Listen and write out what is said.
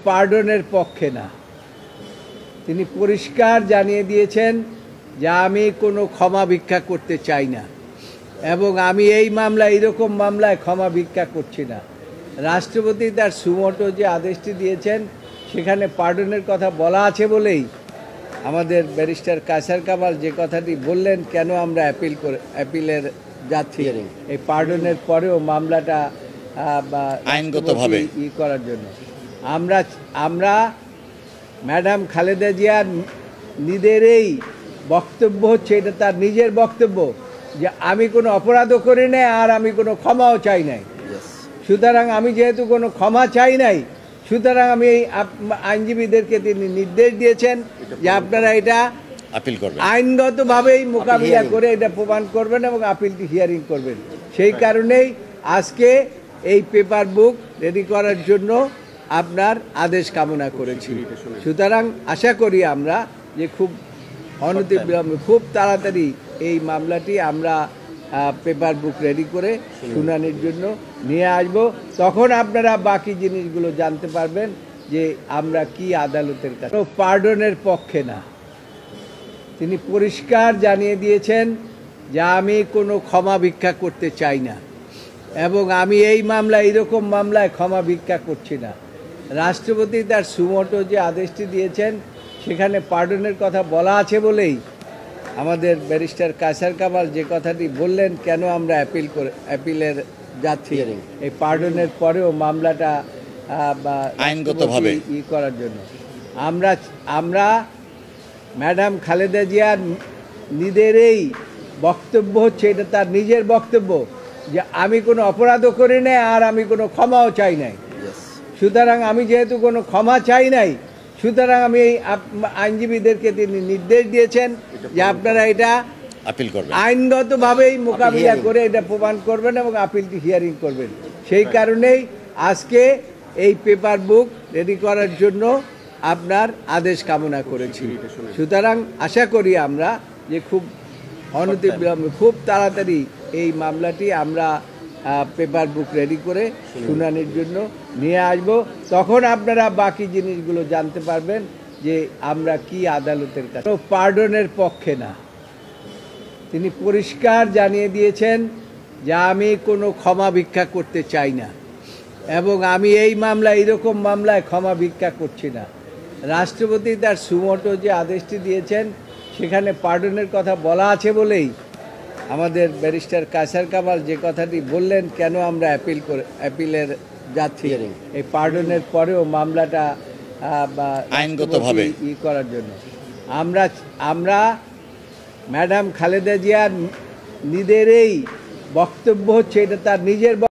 পার্ডনের পক্ষে না। তিনি পরিষ্কার জানিয়ে দিয়েছেন যে আমি কোনো ক্ষমা ভিক্ষা করতে চাই না এবং আমি এই মামলা এরকম মামলায় ক্ষমা ভিক্ষা করছি না। রাষ্ট্রপতি তার সুমোটো যে আদেশটি দিয়েছেন সেখানে পার্ডনের কথা বলা আছে বলেই আমাদের ব্যারিস্টার কায়সার কামাল যে কথাটি বললেন, কেন আমরা অ্যাপিলের যাচ্ছি এই পার্ডনের পরেও মামলাটা আইনগতভাবে করার জন্য। আমরা ম্যাডাম খালেদা জিয়ার নিজেরই বক্তব্য হচ্ছে, এটা তার নিজের বক্তব্য, যে আমি কোনো অপরাধও করি নাই আর আমি কোনো ক্ষমাও চাই নাই। সুতরাং আমি যেহেতু কোনো ক্ষমা চাই নাই, সুতরাং আমি এই আইনজীবীদেরকে তিনি নির্দেশ দিয়েছেন যে আপনারা এটা আপিল করবেন, আইনগতভাবেই মোকাবিলা করে এটা প্রমাণ করবেন এবং আপিলটি হিয়ারিং করবেন। সেই কারণেই আজকে এই পেপার বুক রেডি করার জন্য আপনার আদেশ কামনা করেছি। সুতরাং আশা করি আমরা যে খুব অনতিবিলম্বে খুব তাড়াতাড়ি এই মামলাটি আমরা পেপার বুক রেডি করে শুনানির জন্য নিয়ে আসব। তখন আপনারা বাকি জিনিসগুলো জানতে পারবেন যে আমরা কি আদালতের কাছে। পার্ডনের পক্ষে না, তিনি পরিষ্কার জানিয়ে দিয়েছেন যে আমি কোনো ক্ষমা ভিক্ষা করতে চাই না এবং আমি এই মামলা এরকম মামলায় ক্ষমা ভিক্ষা করছি না। রাষ্ট্রপতি তার সুমোটো যে আদেশটি দিয়েছেন সেখানে পার্ডনের কথা বলা আছে বলেই আমাদের ব্যারিস্টার কায়সার কামাল যে কথাটি বললেন, কেন আমরা অ্যাপিলের যাচ্ছি এই পার্ডনের পরেও মামলাটা আইনগতভাবে করার জন্য। আমরা ম্যাডাম খালেদা জিয়ার নিজেরই বক্তব্য হচ্ছে, এটা তার নিজের বক্তব্য, যে আমি কোনো অপরাধও করি নাই আর আমি কোনো ক্ষমাও চাই নাই। সুতরাং আমি যেহেতু কোনো ক্ষমা চাই নাই, সুতরাং আমি এই আইনজীবীদেরকে তিনি নির্দেশ দিয়েছেন যে আপনারা এটা আপিল করবেন, আইনগতভাবেই মোকাবিলা করে এটা প্রমাণ করবেন এবং আপিলটি হিয়ারিং করবেন। সেই কারণেই আজকে এই পেপার বুক রেডি করার জন্য আপনার আদেশ কামনা করেছি। সুতরাং আশা করি আমরা যে খুব অনতিবিলম্বে খুব তাড়াতাড়ি এই মামলাটি আমরা পেপার বুক রেডি করে শুনানির জন্য নিয়ে আসব। তখন আপনারা বাকি জিনিসগুলো জানতে পারবেন যে আমরা কি আদালতের কাছে। পার্ডনের পক্ষে না, তিনি পরিষ্কার জানিয়ে দিয়েছেন যে আমি কোনো ক্ষমা ভিক্ষা করতে চাই না এবং আমি এই মামলা এরকম মামলায় ক্ষমা ভিক্ষা করছি না। রাষ্ট্রপতি তার সুমোটো যে আদেশটি দিয়েছেন সেখানে পার্ডনের কথা বলা আছে বলেই আমাদের ব্যারিস্টার কায়সার কামাল যে কথাটি বললেন, কেন আমরা অ্যাপিলের যাচ্ছি এই পার্ডনের পরেও মামলাটা আইনগতভাবে করার জন্য। আমরা ম্যাডাম খালেদা জিয়ার নিজেরই বক্তব্য হচ্ছে, এটা তার নিজের